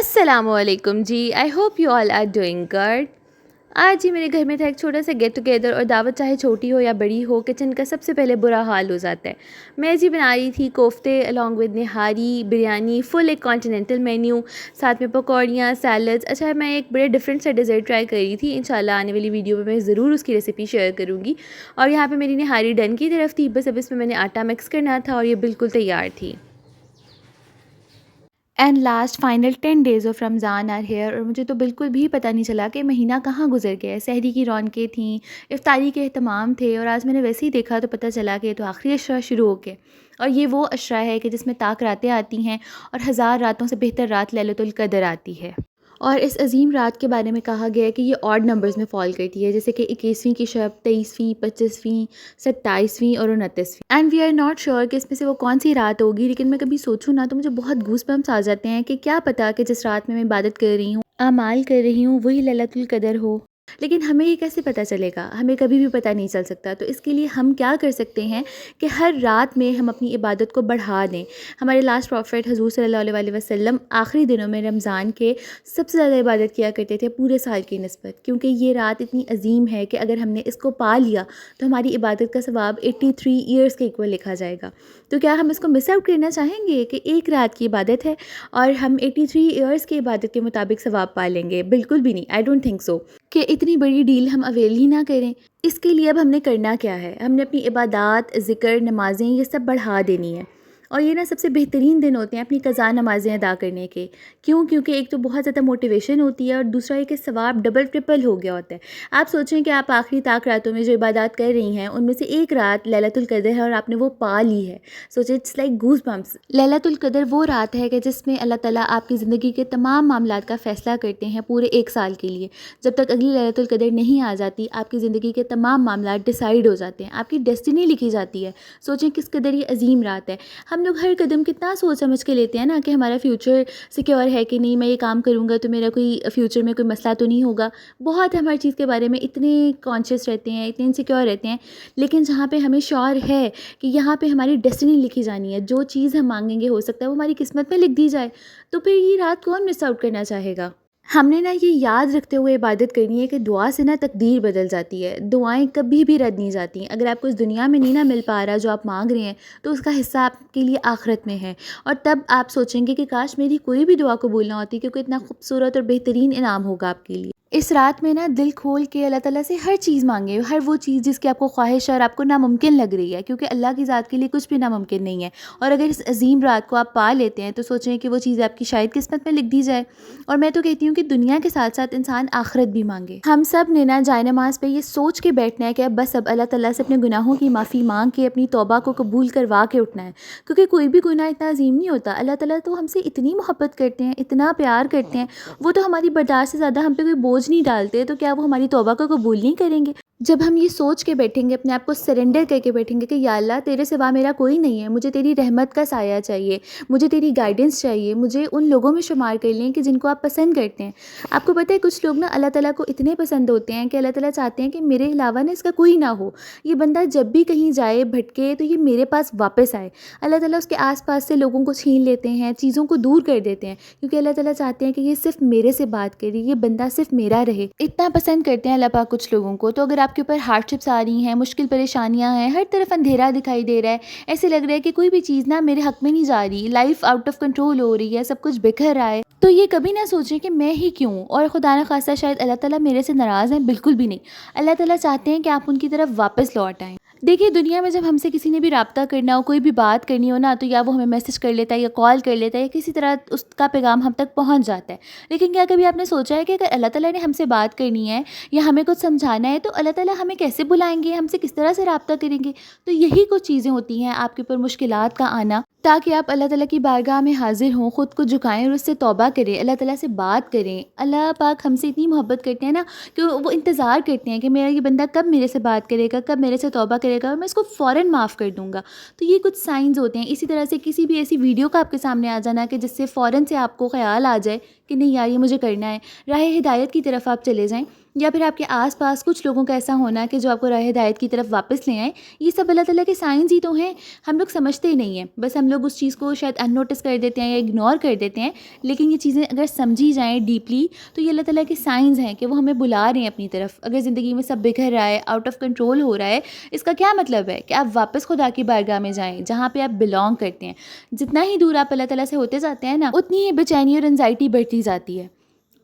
السلام علیکم جی، I hope you all are doing good. آج ہی میرے گھر میں تھا ایک چھوٹا سا گیٹ ٹوگیدر، اور دعوت چاہے چھوٹی ہو یا بڑی ہو، کچن کا سب سے پہلے برا حال ہو جاتا ہے۔ میں جی بنا رہی تھی کوفتے الانگ ود نہاری، بریانی، فل ایک کانٹیننٹل مینیو، ساتھ میں پکوڑیاں، سیلڈز۔ اچھا، میں ایک بڑے ڈفرینٹ سا ڈیزرٹ ٹرائی کر رہی تھی، انشاءاللہ آنے والی ویڈیو میں ضرور اس کی ریسیپی شیئر کروں گی۔ اور یہاں پہ میری نہاری ڈن کی طرف تھی، بس اب اس میں میں نے آٹا مکس کرنا تھا اور یہ بالکل تیار تھی۔ And last final 10 days of Ramzan are here, اور مجھے تو بالکل بھی پتہ نہیں چلا کہ مہینہ کہاں گزر گیا ہے۔ سحری کی رونقیں تھیں، افطاری کے اہتمام تھے، اور آج میں نے ویسے ہی دیکھا تو پتہ چلا کہ یہ تو آخری عشرہ شروع ہو گئے، اور یہ وہ عشرہ ہے کہ جس میں طاق راتیں آتی ہیں اور 1000 راتوں سے بہتر رات لیلۃ القدر آتی ہے۔ اور اس عظیم رات کے بارے میں کہا گیا ہے کہ یہ آڈ نمبرز میں فال کرتی ہے، جیسے کہ 21ویں کی شب، 23ویں، 25ویں، 27ویں اور 29ویں۔ And we are not sure کہ اس میں سے وہ کون سی رات ہوگی، لیکن میں کبھی سوچوں نا تو مجھے بہت گوس بمپس آ جاتے ہیں کہ کیا پتہ کہ جس رات میں میں عبادت کر رہی ہوں، اعمال کر رہی ہوں، وہی لیلۃ القدر ہو۔ لیکن ہمیں یہ کیسے پتہ چلے گا؟ ہمیں کبھی بھی پتہ نہیں چل سکتا۔ تو اس کے لیے ہم کیا کر سکتے ہیں کہ ہر رات میں ہم اپنی عبادت کو بڑھا دیں۔ ہمارے لاسٹ پروفیٹ حضور صلی اللہ علیہ وسلم آخری دنوں میں رمضان کے سب سے زیادہ عبادت کیا کرتے تھے پورے سال کی نسبت، کیونکہ یہ رات اتنی عظیم ہے کہ اگر ہم نے اس کو پا لیا تو ہماری عبادت کا ثواب 83 ایئرس کے ایکول لکھا جائے گا۔ تو کیا ہم اس کو مس آؤٹ کرنا چاہیں گے کہ ایک رات کی عبادت ہے اور ہم 83 ایئرس کی عبادت کے مطابق ثواب پا لیں گے؟ بالکل بھی نہیں، آئی ڈونٹ تھنک سو کہ اتنی بڑی ڈیل ہم اویل ہی نہ کریں۔ اس کے لیے اب ہم نے کرنا کیا ہے؟ ہم نے اپنی عبادات، ذکر، نمازیں یہ سب بڑھا دینی ہے، اور یہ نا سب سے بہترین دن ہوتے ہیں اپنی قضا نمازیں ادا کرنے کے۔ کیوں؟ کیونکہ ایک تو بہت زیادہ موٹیویشن ہوتی ہے، اور دوسرا یہ کہ ثواب ڈبل ٹرپل ہو گیا ہوتا ہے۔ آپ سوچیں کہ آپ آخری طاق راتوں میں جو عبادات کر رہی ہیں ان میں سے ایک رات لیلۃ القدر ہے اور آپ نے وہ پا لی ہے۔ سوچیں، اٹس لائک گوز بمپس۔ لیلۃ القدر وہ رات ہے کہ جس میں اللہ تعالیٰ آپ کی زندگی کے تمام معاملات کا فیصلہ کرتے ہیں پورے ایک سال کے لیے۔ جب تک اگلی لیلۃ القدر نہیں آ جاتی، آپ کی زندگی کے تمام معاملات ڈیسائیڈ ہو جاتے ہیں، آپ کی ڈیسٹینی لکھی جاتی ہے۔ سوچیں کس قدر یہ عظیم رات ہے۔ ہم لوگ ہر قدم کتنا سوچ سمجھ کے لیتے ہیں نا کہ ہمارا فیوچر سیکیور ہے کہ نہیں، میں یہ کام کروں گا تو میرا کوئی فیوچر میں کوئی مسئلہ تو نہیں ہوگا۔ بہت ہم ہر چیز کے بارے میں اتنے کانشیس رہتے ہیں، اتنے انسیکیور رہتے ہیں، لیکن جہاں پہ ہمیں شور ہے کہ یہاں پہ ہماری ڈیسٹینی لکھی جانی ہے، جو چیز ہم مانگیں گے ہو سکتا ہے وہ ہماری قسمت میں لکھ دی جائے، تو پھر یہ رات کون مس آؤٹ کرنا چاہے گا؟ ہم نے نا یہ یاد رکھتے ہوئے عبادت کرنی ہے کہ دعا سے نا تقدیر بدل جاتی ہے، دعائیں کبھی بھی رد نہیں جاتی ہیں۔ اگر آپ کو اس دنیا میں نہیں نا مل پا رہا جو آپ مانگ رہے ہیں تو اس کا حصہ آپ کے لیے آخرت میں ہے، اور تب آپ سوچیں گے کہ کاش میری کوئی بھی دعا قبول نہ ہوتی، کیونکہ اتنا خوبصورت اور بہترین انعام ہوگا آپ کے لیے۔ اس رات میں نا دل کھول کے اللہ تعالیٰ سے ہر چیز مانگے، ہر وہ چیز جس کی آپ کو خواہش ہے اور آپ کو ناممکن لگ رہی ہے، کیونکہ اللہ کی ذات کے لیے کچھ بھی ناممکن نہیں ہے۔ اور اگر اس عظیم رات کو آپ پا لیتے ہیں تو سوچیں کہ وہ چیز آپ کی شاید قسمت میں لکھ دی جائے۔ اور میں تو کہتی ہوں کہ دنیا کے ساتھ ساتھ انسان آخرت بھی مانگے۔ ہم سب نے نا جائے نماز پہ یہ سوچ کے بیٹھنا ہے کہ اب بس اب اللہ تعالیٰ سے اپنے گناہوں کی معافی مانگ کے اپنی توبہ کو قبول کروا کے اٹھنا ہے، کیونکہ کوئی بھی گناہ اتنا عظیم نہیں ہوتا۔ اللہ تعالیٰ تو ہم سے اتنی محبت کرتے ہیں، اتنا پیار کرتے ہیں، وہ تو ہماری برداشت سے زیادہ ہم پہ کوئی بوجھ نہیں ڈالتے، تو کیا وہ ہماری توبہ کو قبول نہیں کریں گے؟ جب ہم یہ سوچ کے بیٹھیں گے، اپنے آپ کو سرنڈر کر کے بیٹھیں گے کہ یا اللہ تیرے سوا میرا کوئی نہیں ہے، مجھے تیری رحمت کا سایہ چاہیے، مجھے تیری گائیڈنس چاہیے، مجھے ان لوگوں میں شمار کر لیں کہ جن کو آپ پسند کرتے ہیں۔ آپ کو پتہ ہے کچھ لوگ نا اللہ تعالیٰ کو اتنے پسند ہوتے ہیں کہ اللہ تعالیٰ چاہتے ہیں کہ میرے علاوہ نا اس کا کوئی نہ ہو، یہ بندہ جب بھی کہیں جائے بھٹکے تو یہ میرے پاس واپس آئے۔ اللہ تعالیٰ اس کے آس پاس سے لوگوں کو چھین لیتے ہیں، چیزوں کو دور کر دیتے ہیں، کیونکہ اللہ تعالیٰ چاہتے ہیں کہ یہ صرف میرے سے بات کرے، یہ بندہ صرف میرا رہے۔ اتنا پسند کرتے ہیں اللہ پاک کچھ لوگوں کو۔ تو اگر آپ کے اوپر ہارڈ شپس آ رہی ہیں، مشکل پریشانیاں ہیں، ہر طرف اندھیرا دکھائی دے رہا ہے، ایسے لگ رہا ہے کہ کوئی بھی چیز نا میرے حق میں نہیں جا رہی، لائف آؤٹ آف کنٹرول ہو رہی ہے، سب کچھ بکھر رہا ہے، تو یہ کبھی نہ سوچیں کہ میں ہی کیوں، اور خدا نخواستہ شاید اللہ تعالیٰ میرے سے ناراض ہیں۔ بالکل بھی نہیں، اللہ تعالیٰ چاہتے ہیں کہ آپ ان کی طرف واپس لوٹ آئیں۔ دیکھیے، دنیا میں جب ہم سے کسی نے بھی رابطہ کرنا ہو، کوئی بھی بات کرنی ہو نا، تو یا وہ ہمیں میسج کر لیتا ہے یا کال کر لیتا ہے، یا کسی طرح اس کا پیغام ہم تک پہنچ جاتا ہے۔ لیکن کیا کبھی آپ نے سوچا ہے کہ اگر اللہ تعالیٰ نے ہم سے بات کرنی ہے یا ہمیں کچھ سمجھانا ہے تو اللہ تعالیٰ ہمیں کیسے بلائیں گے، ہم سے کس طرح سے رابطہ کریں گے؟ تو یہی کچھ چیزیں ہوتی ہیں آپ کے اوپر مشکلات کا آنا، تاکہ آپ اللہ تعالیٰ کی بارگاہ میں حاضر ہوں، خود کو جھکائیں اور اس سے توبہ کریں، اللہ تعالیٰ سے بات کریں۔ اللہ پاک ہم سے اتنی محبت کرتے ہیں نا کہ وہ انتظار کرتے ہیں کہ میرا یہ بندہ کب میرے سے بات کرے گا، کب میرے سے توبہ کرے گا، اور میں اس کو فوراً معاف کر دوں گا۔ تو یہ کچھ سائنز ہوتے ہیں۔ اسی طرح سے کسی بھی ایسی ویڈیو کا آپ کے سامنے آ جانا کہ جس سے فوراً سے آپ کو خیال آ جائے کہ نہیں یار یہ مجھے کرنا ہے، راہ ہدایت کی طرف آپ چلے جائیں، یا پھر آپ کے آس پاس کچھ لوگوں کا ایسا ہونا کہ جو آپ کو راہ ہدایت کی طرف واپس لے آئیں، یہ سب اللہ تعالیٰ کے سائنز ہی تو ہیں. ہم لوگ سمجھتے ہی نہیں ہیں، بس ہم لوگ اس چیز کو شاید ان نوٹس کر دیتے ہیں یا اگنور کر دیتے ہیں. لیکن یہ چیزیں اگر سمجھی جائیں ڈیپلی تو یہ اللہ تعالیٰ کے سائنز ہیں کہ وہ ہمیں بلا رہے ہیں اپنی طرف. اگر زندگی میں سب بکھر رہا ہے، آؤٹ آف کنٹرول ہو رہا ہے، اس کا کیا مطلب ہے کہ آپ واپس خدا کی بارگاہ میں جائیں جہاں پہ آپ بلانگ کرتے ہیں. جتنا ہی دور آپ اللہ تعالیٰ سے ہوتے جاتے ہیں نا، اتنی ہی بے چینی اور انزائٹی بڑھتی جاتی ہے.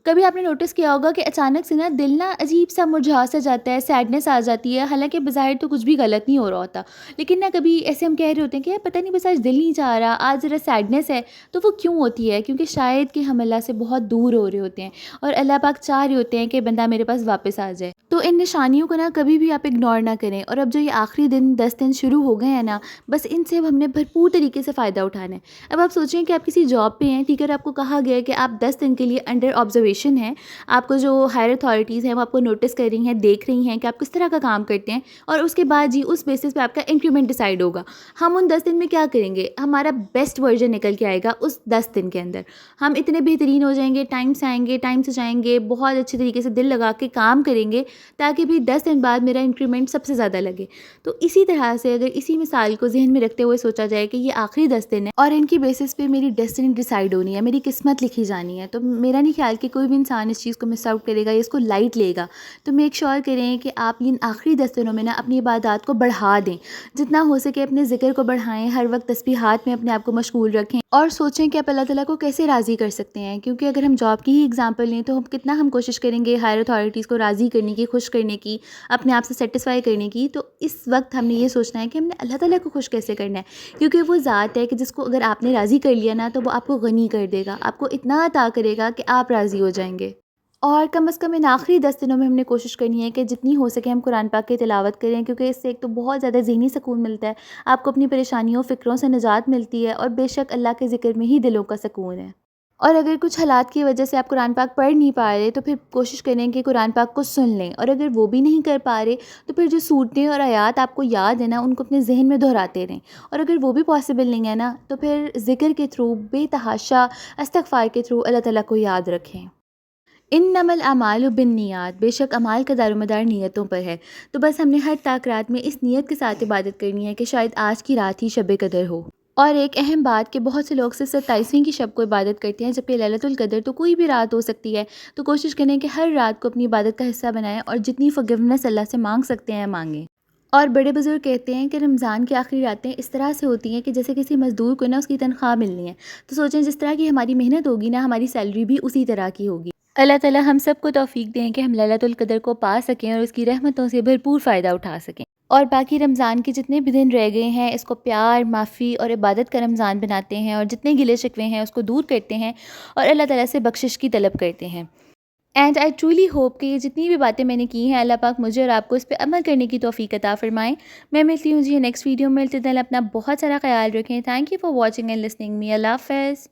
کبھی آپ نے نوٹس کیا ہوگا کہ اچانک سے نا دل نا عجیب سا مرجھا سا جاتا ہے، سیڈنس آ جاتی ہے، حالانکہ بظاہر تو کچھ بھی غلط نہیں ہو رہا ہوتا. لیکن نا کبھی ایسے ہم کہہ رہے ہوتے ہیں کہ یار پتہ نہیں بس آج دل نہیں چاہ رہا، آج ذرا سیڈنس ہے. تو وہ کیوں ہوتی ہے؟ کیونکہ شاید کہ ہم اللہ سے بہت دور ہو رہے ہوتے ہیں اور اللہ پاک چاہ رہے ہوتے ہیں کہ بندہ میرے پاس واپس آ جائے. تو ان نشانیوں کو نا کبھی بھی آپ اگنور نہ کریں. اور اب جو یہ آخری دن 10 دن شروع ہو گئے ہیں نا، بس ان سے اب ہم نے بھرپور طریقے سے فائدہ اٹھانا ہے. اب آپ سوچیں کہ آپ کسی جاب پہ ہیں، ٹھیک ہے، آپ کو کہا گیا ہے کہ آپ 10 دن کے لیے انڈر آبزرویشن ہیں. آپ کو جو ہائر اتھارٹیز ہیں وہ آپ کو نوٹس کر رہی ہیں، دیکھ رہی ہیں کہ آپ کس طرح کا کام کرتے ہیں، اور اس کے بعد جی اس بیسس پہ آپ کا انکریمنٹ ڈیسائیڈ ہوگا. ہم ان 10 دن میں کیا کریں گے؟ ہمارا بیسٹ ورژن نکل کے آئے گا اس 10 دن کے اندر. ہم اتنے بہترین ہو جائیں گے، ٹائم سے آئیں گے، ٹائم سے جائیں گے، بہت اچھے طریقے سے دل لگا کے کام کریں گے تاکہ بھی 10 دن بعد میرا انکریمنٹ سب سے زیادہ لگے. تو اسی طرح سے اگر اسی مثال کو ذہن میں رکھتے ہوئے سوچا جائے کہ یہ آخری 10 دن ہے اور ان کی بیسس پہ میری ڈیسٹنی ڈیسائیڈ ہونی ہے، میری قسمت لکھی جانی ہے، تو میرا نہیں خیال کہ کوئی بھی انسان اس چیز کو مس آؤٹ کرے گا یا اس کو لائٹ لے گا. تو میک شیور کریں کہ آپ ان آخری 10 دنوں میں نا اپنی عبادات کو بڑھا دیں، جتنا ہو سکے اپنے ذکر کو بڑھائیں، ہر وقت تسبیحات میں اپنے آپ کو مشغول رکھیں اور سوچیں کہ آپ اللہ تعالیٰ کو کیسے راضی کر سکتے ہیں. کیونکہ اگر ہم جاب کی ہی اگزامپل لیں تو ہم کوشش کریں گے ہائر اتھارٹیز کو راضی کرنے کی، خوش کرنے کی، اپنے آپ سے سیٹسفائی کرنے کی. تو اس وقت ہم نے یہ سوچنا ہے کہ ہم نے اللہ تعالیٰ کو خوش کیسے کرنا ہے، کیونکہ وہ ذات ہے کہ جس کو اگر آپ نے راضی کر لیا نا تو وہ آپ کو غنی کر دے گا، آپ کو اتنا عطا کرے گا کہ آپ راضی ہو جائیں گے. اور کم از کم ان آخری 10 دنوں میں ہم نے کوشش کرنی ہے کہ جتنی ہو سکے ہم قرآن پاک کی تلاوت کریں، کیونکہ اس سے ایک تو بہت زیادہ ذہنی سکون ملتا ہے، آپ کو اپنی پریشانیوں فکروں سے نجات ملتی ہے، اور بے شک اللہ کے ذکر میں ہی دلوں کا سکون ہے. اور اگر کچھ حالات کی وجہ سے آپ قرآن پاک پڑھ نہیں پا رہے تو پھر کوشش کریں کہ قرآن پاک کو سن لیں. اور اگر وہ بھی نہیں کر پا رہے تو پھر جو صورتیں اور آیات آپ کو یاد ہیں نا ان کو اپنے ذہن میں دہراتے رہیں. اور اگر وہ بھی پاسبل نہیں ہے نا تو پھر ذکر کے تھرو، بے تحاشا استغفار کے تھرو اللہ تعالیٰ کو یاد رکھیں. انما الاعمال بالنیات، بے شک اعمال کا دار و مدار نیتوں پر ہے. تو بس ہم نے ہر طاق رات میں اس نیت کے ساتھ عبادت کرنی ہے کہ شاید آج کی رات ہی شب قدر ہو. اور ایک اہم بات کہ بہت سے لوگ صرف 27ویں کی شب کو عبادت کرتے ہیں، جبکہ لیلۃ القدر تو کوئی بھی رات ہو سکتی ہے. تو کوشش کریں کہ ہر رات کو اپنی عبادت کا حصہ بنائیں اور جتنی فورگیونیس اللہ سے مانگ سکتے ہیں مانگیں. اور بڑے بزرگ کہتے ہیں کہ رمضان کی آخری راتیں اس طرح سے ہوتی ہیں کہ جیسے کسی مزدور کو نا اس کی تنخواہ ملنی ہے. تو سوچیں جس طرح کی ہماری محنت ہوگی نا، ہماری سیلری بھی اسی طرح کی ہوگی. اللہ تعالیٰ ہم سب کو توفیق دیں کہ ہم لیلۃ القدر کو پا سکیں اور اس کی رحمتوں سے بھرپور فائدہ اٹھا سکیں. اور باقی رمضان کے جتنے بھی دن رہ گئے ہیں اس کو پیار، معافی اور عبادت کا رمضان بناتے ہیں، اور جتنے گلے شکوے ہیں اس کو دور کرتے ہیں اور اللہ تعالیٰ سے بخشش کی طلب کرتے ہیں. اینڈ آئی ٹرولی ہوپ کہ یہ جتنی بھی باتیں میں نے کی ہیں اللہ پاک مجھے اور آپ کو اس پہ عمل کرنے کی توفیق عطا فرمائیں. میں ملتی ہوں جی نیکسٹ ویڈیو میں. ملتے ہیں، اپنا بہت سارا خیال رکھیں. Thank you for watching and listening me. اللہ حافظ.